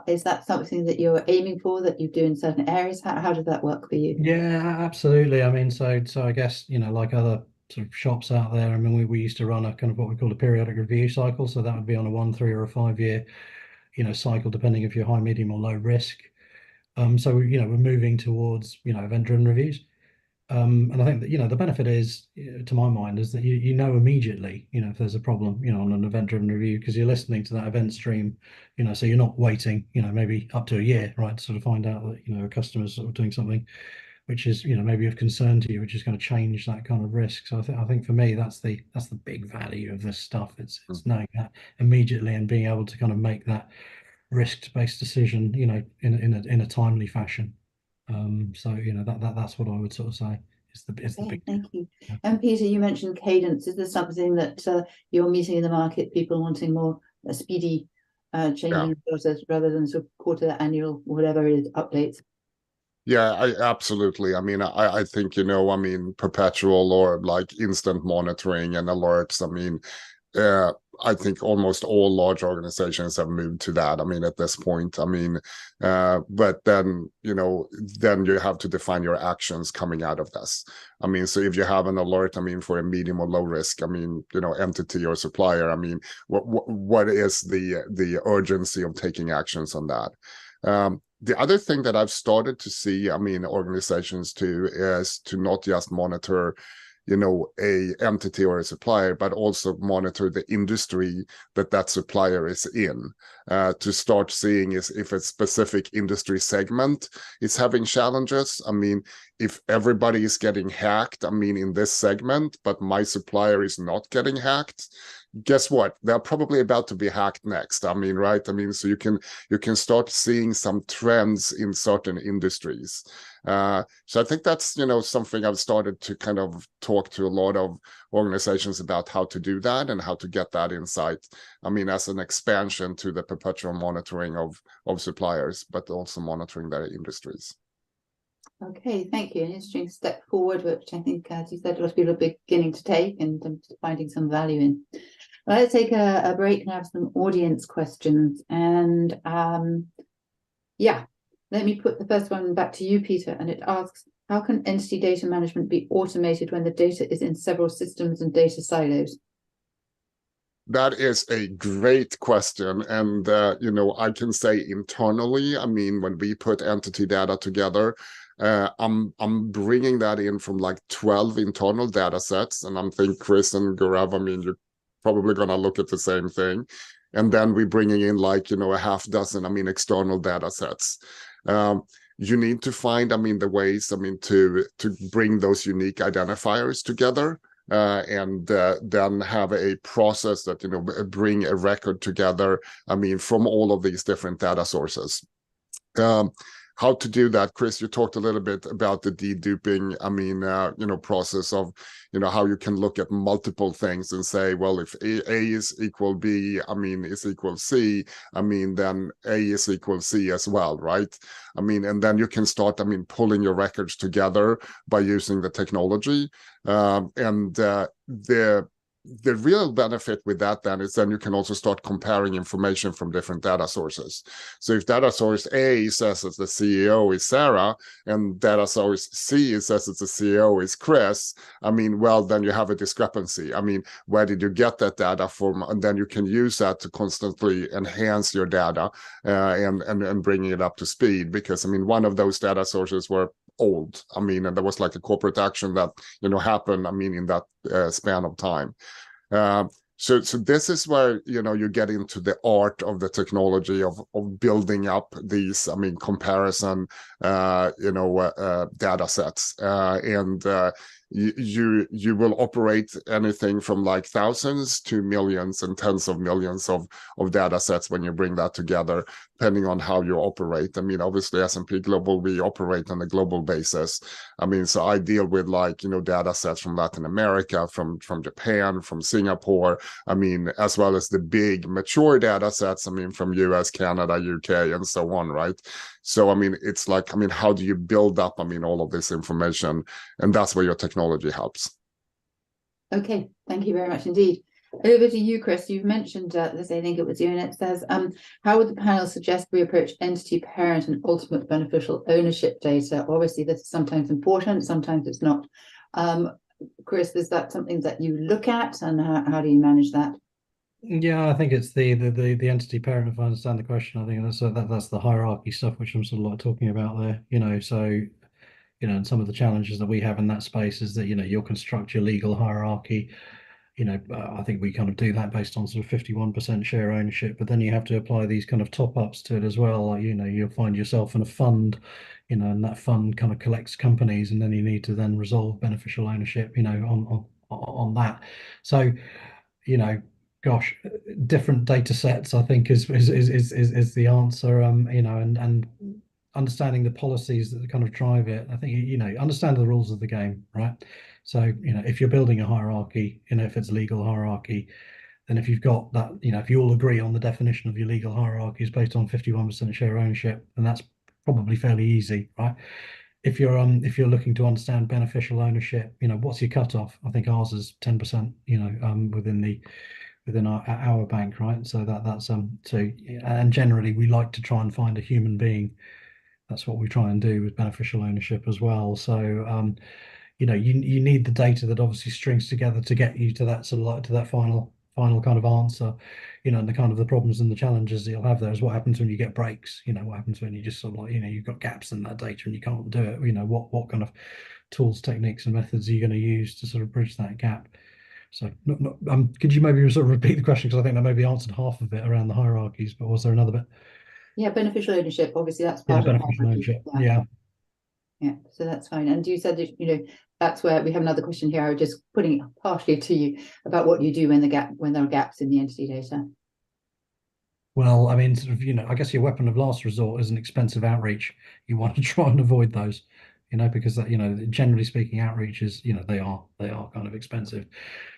Speaker 1: Is that something that you're aiming for, that you do in certain areas? How does that work for you?
Speaker 2: Yeah, absolutely. I mean, so I guess, like other sort of shops out there, I mean, we used to run a kind of what we call a periodic review cycle. So that would be on a 1, 3, or a 5-year, cycle, depending if you're high, medium, or low risk. So, we're moving towards, event-driven reviews. And I think that, the benefit is, to my mind, is that you know immediately, if there's a problem, on an event-driven review, because you're listening to that event stream, so you're not waiting, maybe up to a year, right, to sort of find out that, a customer's sort of doing something which is, maybe of concern to you, which is going to change that kind of risk. So I think for me, that's the big value of this stuff. It's knowing that immediately and being able to kind of make that risk-based decision, in a timely fashion. So that's what I would sort of say is the big.
Speaker 1: Thank you. And Peter, you mentioned cadence. Is there something that you're meeting in the market, people wanting more speedy changing process rather than sort of quarter, annual, whatever it is, updates?
Speaker 4: Yeah, absolutely. I mean, I think, perpetual or like instant monitoring and alerts. I mean, I think almost all large organizations have moved to that. I mean, at this point, but then, then you have to define your actions coming out of this. I mean, so if you have an alert, for a medium or low risk, entity or supplier, what is the urgency of taking actions on that? The other thing that I've started to see, organizations too, is to not just monitor, a entity or a supplier, but also monitor the industry that supplier is in, to start seeing if a specific industry segment is having challenges. If everybody is getting hacked, in this segment, but my supplier is not getting hacked, guess what? They're probably about to be hacked next. I mean, right? I mean, so you can start seeing some trends in certain industries. So I think that's, you know, something I've started to kind of talk to a lot of organizations about how to do that and how to get that insight. I mean, as an expansion to the perpetual monitoring of suppliers, but also monitoring their industries.
Speaker 1: Okay, thank you. An interesting step forward, which I think, as you said, a lot of people are beginning to take and finding some value in. Well, let's take a break and have some audience questions. And yeah, let me put the first one back to you, Peter. And it asks, how can entity data management be automated when the data is in several systems and data silos?
Speaker 4: That is a great question. And, you know, I can say internally, I mean, when we put entity data together, I'm bringing that in from like 12 internal data sets. And I'm thinking Chris and Gaurav, I mean, you're probably going to look at the same thing. And then we're bringing in like, you know, a half dozen, I mean, external data sets. You need to find, I mean, the ways, I mean, to bring those unique identifiers together. And then have a process that, you know, bring a record together, I mean, from all of these different data sources. How to do that, Chris? You talked a little bit about the deduping, I mean, you know, process of, you know, how you can look at multiple things and say, well, if A is equal B, I mean, is equal C, I mean, then A is equal C as well, right? I mean, and then you can start, I mean, pulling your records together by using the technology. The real benefit with that then is then you can also start comparing information from different data sources. So if data source A says that the CEO is Sarah and data source C says that the CEO is Chris, I mean, well, then you have a discrepancy. I mean, where did you get that data from? And then you can use that to constantly enhance your data and bringing it up to speed. Because, I mean, one of those data sources were old. I mean, and there was like a corporate action that, you know, happened, I mean, in that span of time. So this is where, you know, you get into the art of the technology of building up these, I mean, comparison, you know, data sets. You will operate anything from like thousands to millions and tens of millions of data sets when you bring that together, depending on how you operate. I mean, obviously, S&P Global, we operate on a global basis. I mean, so I deal with like, you know, data sets from Latin America, from Japan, from Singapore, I mean, as well as the big mature data sets, I mean, from US, Canada, UK, and so on, right? So, I mean, it's like, I mean, how do you build up, I mean, all of this information? And that's where your technology helps.
Speaker 1: Okay, thank you very much indeed. Over to you, Chris. You've mentioned this, I think it was you, and it says, how would the panel suggest we approach entity parent and ultimate beneficial ownership data? Obviously, this is sometimes important, sometimes it's not. Chris, is that something that you look at, and how do you manage that?
Speaker 2: Yeah, I think it's the entity parent, if I understand the question. I think that's the hierarchy stuff, which I'm sort of like talking about there, you know. So, you know, and some of the challenges that we have in that space is that, you know, you'll construct your legal hierarchy. You know, I think we kind of do that based on sort of 51% share ownership, but then you have to apply these kind of top ups to it as well. Like, you know, you'll find yourself in a fund, you know, and that fund kind of collects companies, and then you need to then resolve beneficial ownership, you know, on that. So, you know, gosh, different data sets, I think, is the answer. You know, and understanding the policies that kind of drive it. I think, you know, understand the rules of the game, right? So, you know, if you're building a hierarchy, you know, if it's legal hierarchy, then if you've got that, you know, if you all agree on the definition of your legal hierarchy is based on 51% share ownership, then that's probably fairly easy, right? If you're looking to understand beneficial ownership, you know, what's your cutoff? I think ours is 10%, you know, within our bank, right? So that's so, and generally we like to try and find a human being. That's what we try and do with beneficial ownership as well. So you know, you need the data that obviously strings together to get you to that sort of like to that final kind of answer, you know, and the kind of the problems and the challenges that you'll have there is what happens when you get breaks, you know, what happens when you just sort of like, you know, you've got gaps in that data and you can't do it, you know, what kind of tools, techniques and methods are you going to use to sort of bridge that gap? So could you maybe sort of repeat the question, because I think that maybe answered half of it around the hierarchies, but was there another bit?
Speaker 1: Yeah, beneficial ownership, obviously that's part of
Speaker 2: beneficial ownership. Yeah.
Speaker 1: Yeah, so that's fine. And you said that, you know, that's where we have another question here. I'm just putting it partially to you about what you do when there are gaps in the entity data.
Speaker 2: Well, I mean, sort of, I guess your weapon of last resort is an expensive outreach. You want to try and avoid those, because that, generally speaking, outreach is, they are kind of expensive.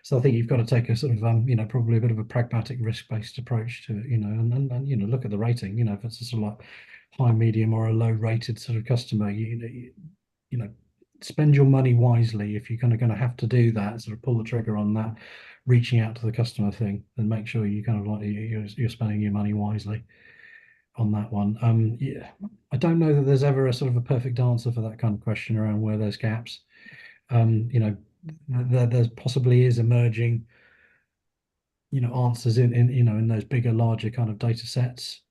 Speaker 2: So I think you've got to take a sort of, probably a bit of a pragmatic risk-based approach to it, and look at the rating. If it's a sort of like high, medium, or a low-rated sort of customer, spend your money wisely. If you're kind of going to have to do that, sort of pull the trigger on that, reaching out to the customer thing, and make sure you kind of like you're spending your money wisely on that one. Yeah, I don't know that there's ever a sort of a perfect answer for that kind of question around where there's gaps. There possibly is emerging, answers in those bigger, larger kind of data sets.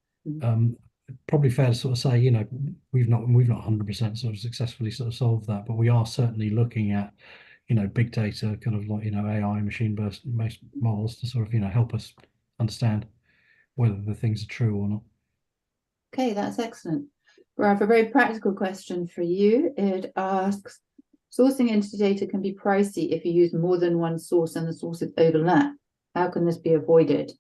Speaker 2: Probably fair to sort of say, we've not 100% sort of successfully sort of solved that, but we are certainly looking at, big data, kind of like, AI machine-based models to sort of, help us understand whether the things are true or not.
Speaker 1: Okay, that's excellent. We have a very practical question for you. It asks, sourcing entity data can be pricey if you use more than one source and the sources overlap. How can this be avoided?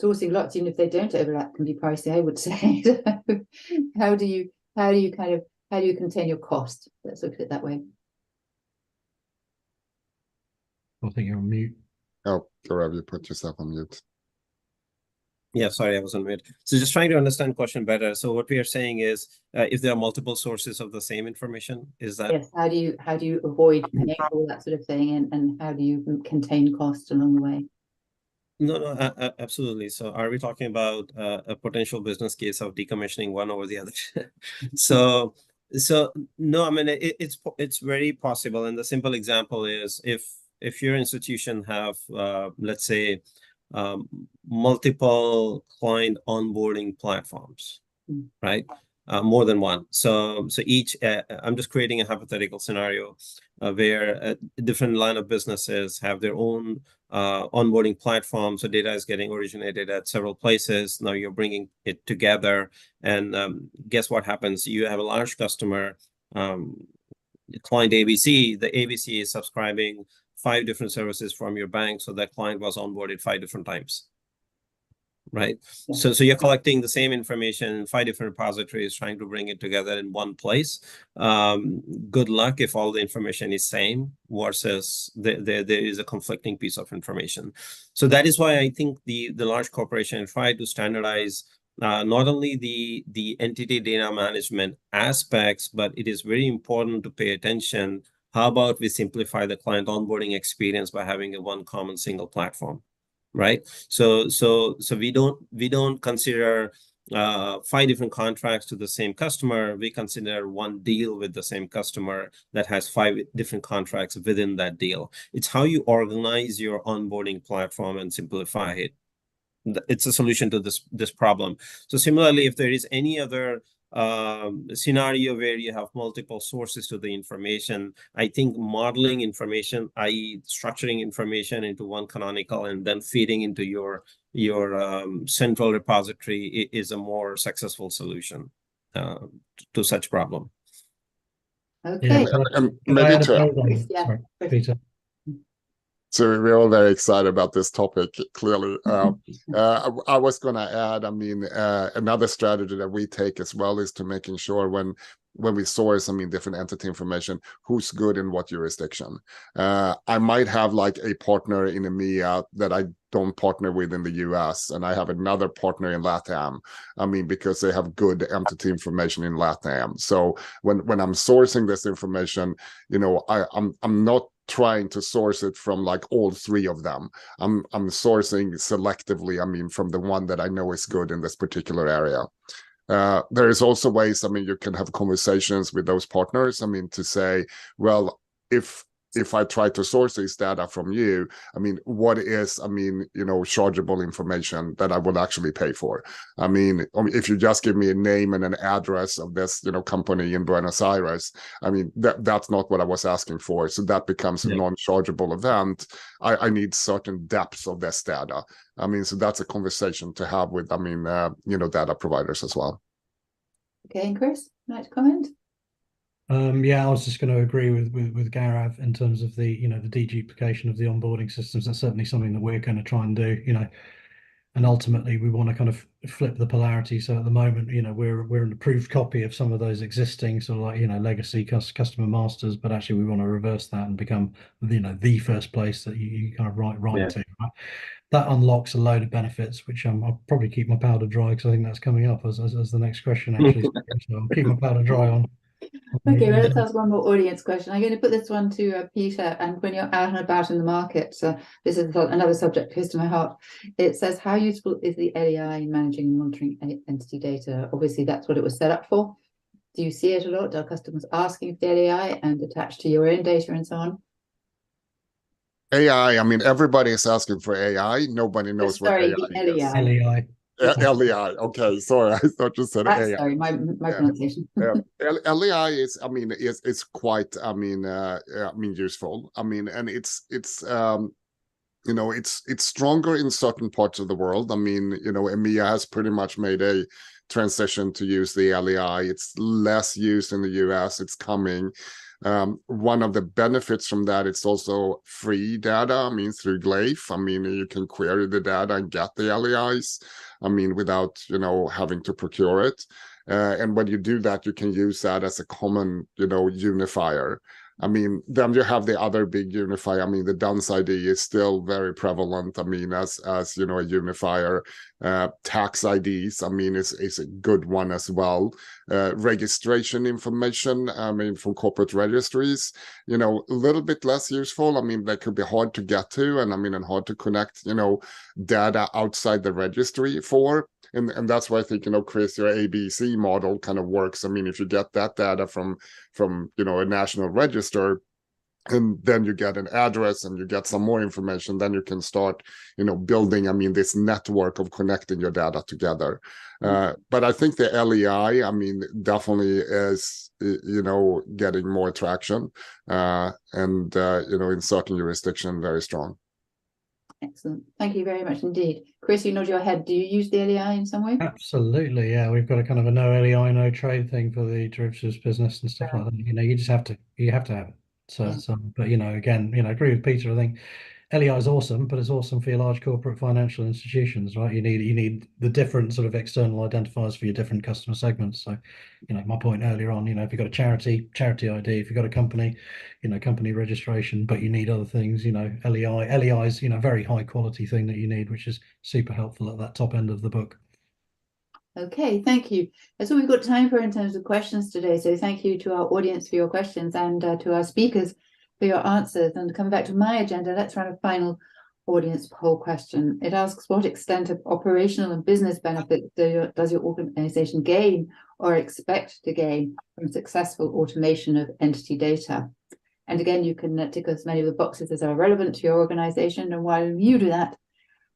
Speaker 1: Sourcing lots, even if they don't overlap, can be pricey, I would say. How do you contain your cost? Let's look at it that way.
Speaker 2: I think you're on mute.
Speaker 4: Oh, Gaurav, you put yourself on mute.
Speaker 3: Yeah, sorry, I was on mute. So just trying to understand the question better. So what we are saying is, if there are multiple sources of the same information, is that?
Speaker 1: Yes. How do you avoid paying all that sort of thing, and how do you contain costs along the way?
Speaker 3: No, absolutely. So are we talking about a potential business case of decommissioning one over the other? So no, I mean, it's very possible. And the simple example is if your institution have, let's say, multiple client onboarding platforms, right? More than one. So each, I'm just creating a hypothetical scenario where a different line of businesses have their own onboarding platform. So data is getting originated at several places. Now you're bringing it together, and guess what happens? You have a large customer, client ABC. The ABC is subscribing 5 different services from your bank, so that client was onboarded 5 different times. Right. So you're collecting the same information in 5 different repositories, trying to bring it together in one place. Good luck if all the information is same versus there is a conflicting piece of information. So that is why I think the large corporation try to standardize not only the entity data management aspects, but it is very important to pay attention. How about we simplify the client onboarding experience by having a one common single platform? Right. So we don't consider 5 different contracts to the same customer. We consider one deal with the same customer that has 5 different contracts within that deal. It's how you organize your onboarding platform and simplify it. It's a solution to this problem. So similarly, if there is any other scenario where you have multiple sources to the information, I think modeling information, i.e. structuring information into one canonical and then feeding into your central repository is a more successful solution to such problem.
Speaker 1: Okay.
Speaker 4: Maybe
Speaker 2: Sorry, Peter.
Speaker 4: So we're all very excited about this topic, clearly. I was going to add, I mean, another strategy that we take as well is to making sure when we source, I mean, different entity information, who's good in what jurisdiction. I might have like a partner in EMEA that I don't partner with in the US, and I have another partner in LATAM. I mean, because they have good entity information in LATAM. So when I'm sourcing this information, I'm not trying to source it from like all 3 of them. I'm sourcing selectively, I mean, from the one that I know is good in this particular area. There is also ways, I mean, you can have conversations with those partners, I mean, to say, well, if I try to source this data from you, I mean, what is, I mean, chargeable information that I will actually pay for? I mean, if you just give me a name and an address of this, company in Buenos Aires, I mean, that's not what I was asking for. So that becomes a non-chargeable event. I need certain depths of this data. I mean, so that's a conversation to have with, I mean, data providers as well.
Speaker 1: Okay, and Chris, would you like to comment?
Speaker 2: Yeah, I was just going to agree with Gaurav in terms of the, the deduplication of the onboarding systems. That's certainly something that we're going to try and do, and ultimately we want to kind of flip the polarity. So at the moment, we're an approved copy of some of those existing sort of like, legacy customer masters, but actually we want to reverse that and become, the first place that you kind of write
Speaker 3: Yeah.
Speaker 2: to. Right? That unlocks a load of benefits, which I'll probably keep my powder dry because I think that's coming up as the next question actually. So I'll keep my powder dry on.
Speaker 1: Okay, well, let's ask one more audience question. I'm going to put this one to Peter. And when you're out and about in the market, this is another subject close to my heart. It says, how useful is the LEI in managing and monitoring entity data? Obviously, that's what it was set up for. Do you see it a lot? Are customers asking for the LEI and attached to your own data and so on?
Speaker 4: AI, I mean, everybody is asking for AI. Nobody knows what
Speaker 1: Sorry,
Speaker 4: AI
Speaker 1: the
Speaker 4: is.
Speaker 1: LEI.
Speaker 2: LEI.
Speaker 4: LEI. Okay, sorry, I thought you said AI.
Speaker 1: Sorry, my pronunciation.
Speaker 4: LEI is, I mean, is quite, useful. I mean, and it's it's stronger in certain parts of the world. I mean, EMEA has pretty much made a transition to use the LEI. It's less used in the US. It's coming. One of the benefits from that, it's also free data. I mean, through Glaive, I mean, you can query the data and get the LEIs. I mean, without having to procure it. And when you do that, you can use that as a common unifier. I mean, then you have the other big unifier. I mean, the DUNS ID is still very prevalent. I mean, as a unifier. Tax IDs, I mean, is a good one as well. Registration information, I mean, from corporate registries, a little bit less useful. I mean, they could be hard to get to, and hard to connect, data outside the registry for. And that's why I think, Chris, your ABC model kind of works. I mean, if you get that data from a national register, and then you get an address and you get some more information, then you can start building, I mean, this network of connecting your data together. But I think the LEI, I mean, definitely is getting more traction, and in certain jurisdiction, very strong.
Speaker 1: Excellent. Thank you very much indeed. Chris, you nod your head. Do you use the LEI in some way?
Speaker 2: Absolutely, yeah. We've got a kind of a no LEI, no trade thing for the derivatives business and stuff like that. You just have to have it. So, but again, I agree with Peter. I think LEI is awesome, but it's awesome for your large corporate financial institutions, right? You need the different sort of external identifiers for your different customer segments. So, my point earlier on, if you've got a charity ID, if you've got a company, company registration, but you need other things, LEI is, very high quality thing that you need, which is super helpful at that top end of the book.
Speaker 1: Okay, thank you. That's all we've got time for in terms of questions today. So thank you to our audience for your questions and to our speakers for your answers. And to come back to my agenda, let's run a final audience poll question. It asks, what extent of operational and business benefits does your organization gain or expect to gain from successful automation of entity data? And again, you can tick as many of the boxes as are relevant to your organization. And while you do that,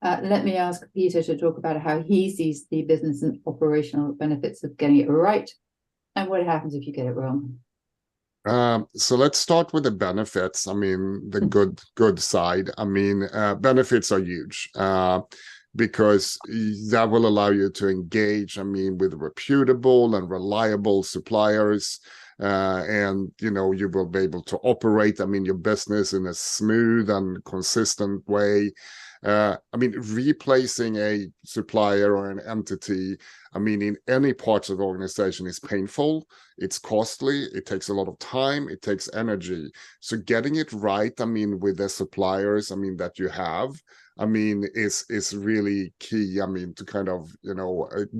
Speaker 1: let me ask Peter to talk about how he sees the business and operational benefits of getting it right and what happens if you get it wrong.
Speaker 4: So let's start with the benefits. I mean, the good side. I mean, benefits are huge because that will allow you to engage, I mean, with reputable and reliable suppliers. And you will be able to operate, I mean, your business in a smooth and consistent way. I mean, replacing a supplier or an entity, I mean, in any parts of the organization is painful, it's costly, it takes a lot of time, it takes energy. So getting it right, I mean, with the suppliers, I mean, that you have, I mean, is really key, I mean, to kind of,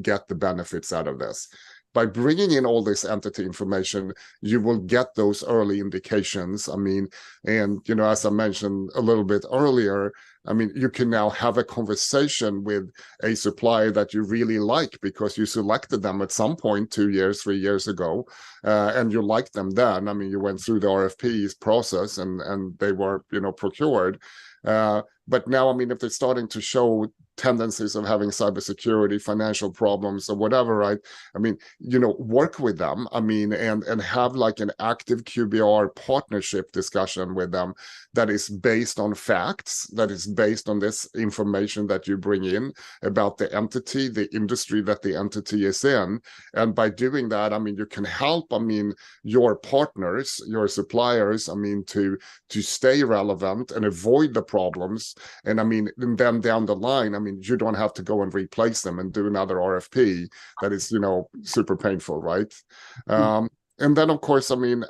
Speaker 4: get the benefits out of this. By bringing in all this entity information, you will get those early indications. I mean, and, as I mentioned a little bit earlier, I mean, you can now have a conversation with a supplier that you really like because you selected them at some point 2 years, 3 years ago, and you liked them then. I mean, you went through the RFPs process and they were, procured. But now, I mean, if they're starting to show tendencies of having cybersecurity, financial problems, or whatever, right? I mean, work with them. I mean, and have like an active QBR partnership discussion with them that is based on facts, that is based on this information that you bring in about the entity, the industry that the entity is in. And by doing that, I mean, you can help, I mean, your partners, your suppliers, I mean, to stay relevant and avoid the problems. And I mean, and then down the line, I mean, you don't have to go and replace them and do another RFP that is, super painful, right? And then, of course, I mean,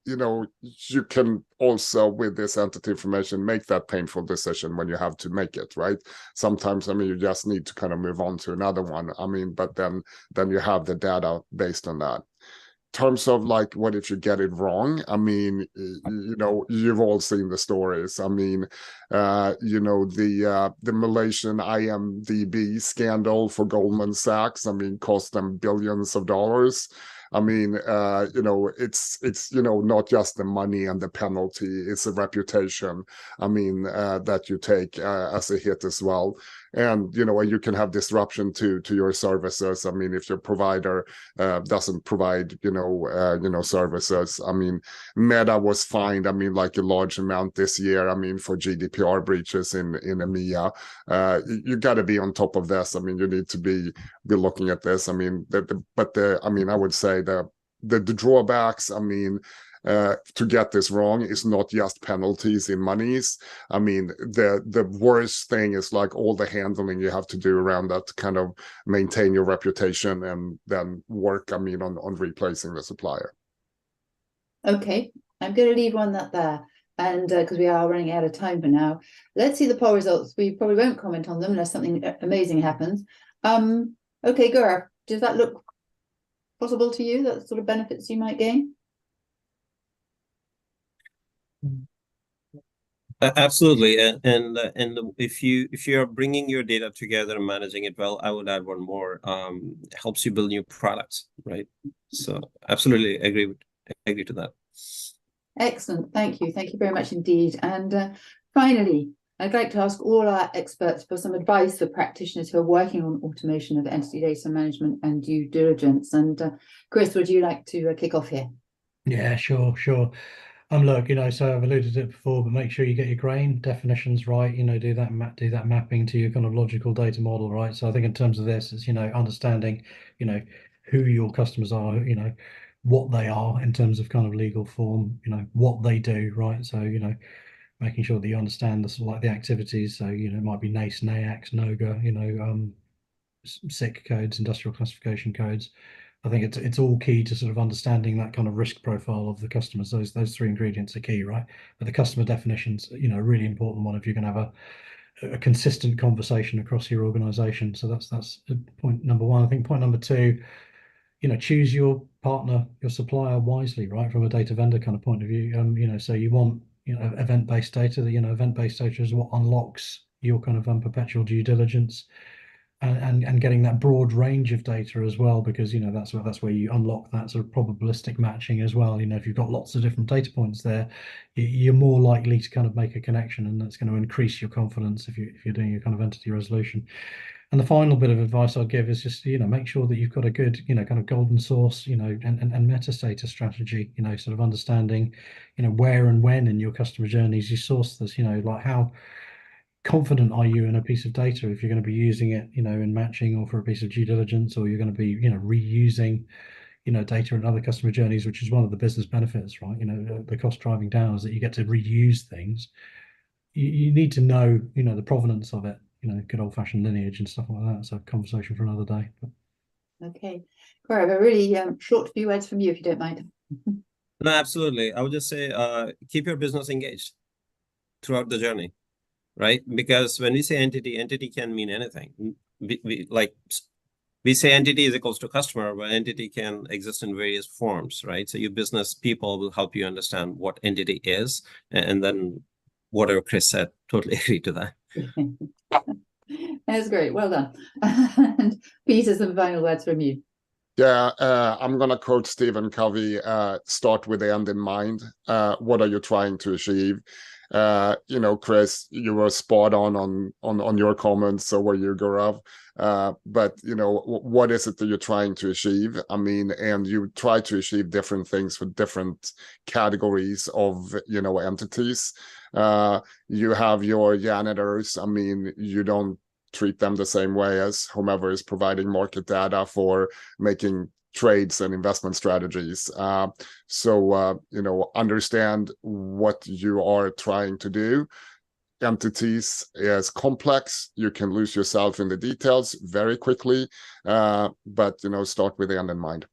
Speaker 4: you can also, with this entity information, make that painful decision when you have to make it, right? Sometimes, I mean, you just need to kind of move on to another one. I mean, but then you have the data based on that. In terms of like, what if you get it wrong? I mean, you've all seen the stories. I mean, the Malaysian IMDb scandal for Goldman Sachs, I mean, cost them billions of dollars. I mean, it's not just the money and the penalty, it's a reputation, I mean, that you take as a hit as well. And, you can have disruption to your services. I mean, if your provider doesn't provide, services. I mean, Meta was fined, I mean, like a large amount this year, I mean, for GDPR breaches in EMEA. You got to be on top of this. I mean, you need to be looking at this. I mean, I would say the drawbacks, I mean, to get this wrong is not just penalties in monies. I mean, the worst thing is like all the handling you have to do around that to kind of maintain your reputation and then work, I mean, on replacing the supplier.
Speaker 1: Okay, I'm going to leave one that there. And because we are running out of time for now, let's see the poll results. We probably won't comment on them unless something amazing happens. Okay, Gaurav, does that look possible to you? That sort of benefits you might gain?
Speaker 3: Absolutely, and if you're bringing your data together and managing it well, I would add one more. Helps you build new products, right? So absolutely agree to that.
Speaker 1: Excellent, thank you very much indeed. And finally, I'd like to ask all our experts for some advice for practitioners who are working on automation of entity data management and due diligence. And Chris, would you like to kick off here?
Speaker 2: Yeah, sure. Look, so I've alluded to it before, but make sure you get your grain definitions right. Do that mapping to your kind of logical data model, right? So I think in terms of this, it's understanding, who your customers are, what they are in terms of kind of legal form, what they do, right? So making sure that you understand the sort of like the activities. So it might be NACE, NAICS, NOGA, SIC codes, industrial classification codes. I think it's all key to sort of understanding that kind of risk profile of the customers. Those three ingredients are key, right? But the customer definitions, a really important one if you're going to have a consistent conversation across your organization. So that's point number one. I think point number two, choose your partner, your supplier wisely, right? From a data vendor kind of point of view. So you want event-based data. Event-based data is what unlocks your kind of perpetual due diligence. And getting that broad range of data as well, because that's where you unlock that sort of probabilistic matching as well. If you've got lots of different data points there, you're more likely to kind of make a connection, and that's going to increase your confidence if you're doing a kind of entity resolution. And the final bit of advice I'll give is just make sure that you've got a good kind of golden source and metadata strategy. Sort of understanding where and when in your customer journeys you source this. Like how confident are you in a piece of data if you're going to be using it, in matching or for a piece of due diligence, or you're going to be, reusing, data in other customer journeys, which is one of the business benefits, right? The cost driving down is that you get to reuse things. You need to know, the provenance of it, good old fashioned lineage and stuff like that. So conversation for another day.
Speaker 1: Okay, Gaurav, a really short few words from you, if you don't mind.
Speaker 3: No, absolutely. I would just say, keep your business engaged throughout the journey. Right? Because when we say entity can mean anything. We say entity is equals to customer, but entity can exist in various forms, right? So your business people will help you understand what entity is, and then whatever Chris said, totally agree to that.
Speaker 1: That's great. Well done. And Peter, some final words from you.
Speaker 4: Yeah, I'm going to quote Stephen Covey, start with the end in mind. What are you trying to achieve? You know, Chris, you were spot on your comments. So were you, Gaurav. But you know, what is it that you're trying to achieve? I mean, and you try to achieve different things for different categories of, you know, entities. You have your janitors. I mean, you don't treat them the same way as whomever is providing market data for making trades and investment strategies. So you know, understand what you are trying to do. Entities is complex. You can lose yourself in the details very quickly, but you know, start with the end in mind.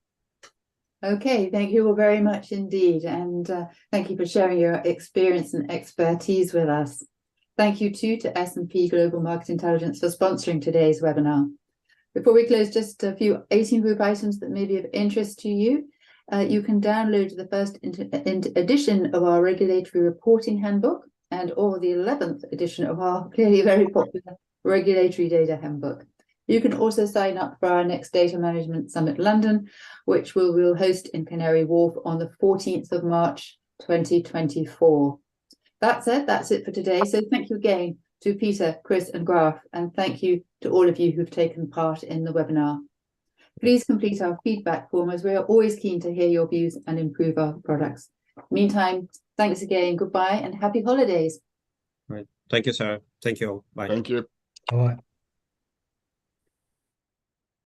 Speaker 1: Okay, thank you all very much indeed. And thank you for sharing your experience and expertise with us. Thank you too to S&P Global Market Intelligence for sponsoring today's webinar. Before we close, just a few 18 Group items that may be of interest to you. You can download the first edition of our regulatory reporting handbook or the 11th edition of our clearly very popular regulatory data handbook. You can also sign up for our next Data Management Summit London, which we'll host in Canary Wharf on the 14th of March 2024. That said, that's it for today. So thank you again to Peter, Chris and Graf, and thank you to all of you who've taken part in the webinar. Please complete our feedback form, as we are always keen to hear your views and improve our products. Meantime, thanks again, goodbye and happy holidays.
Speaker 3: Right. Thank you, Sarah. Thank you all. Bye.
Speaker 4: Thank you.
Speaker 2: All right.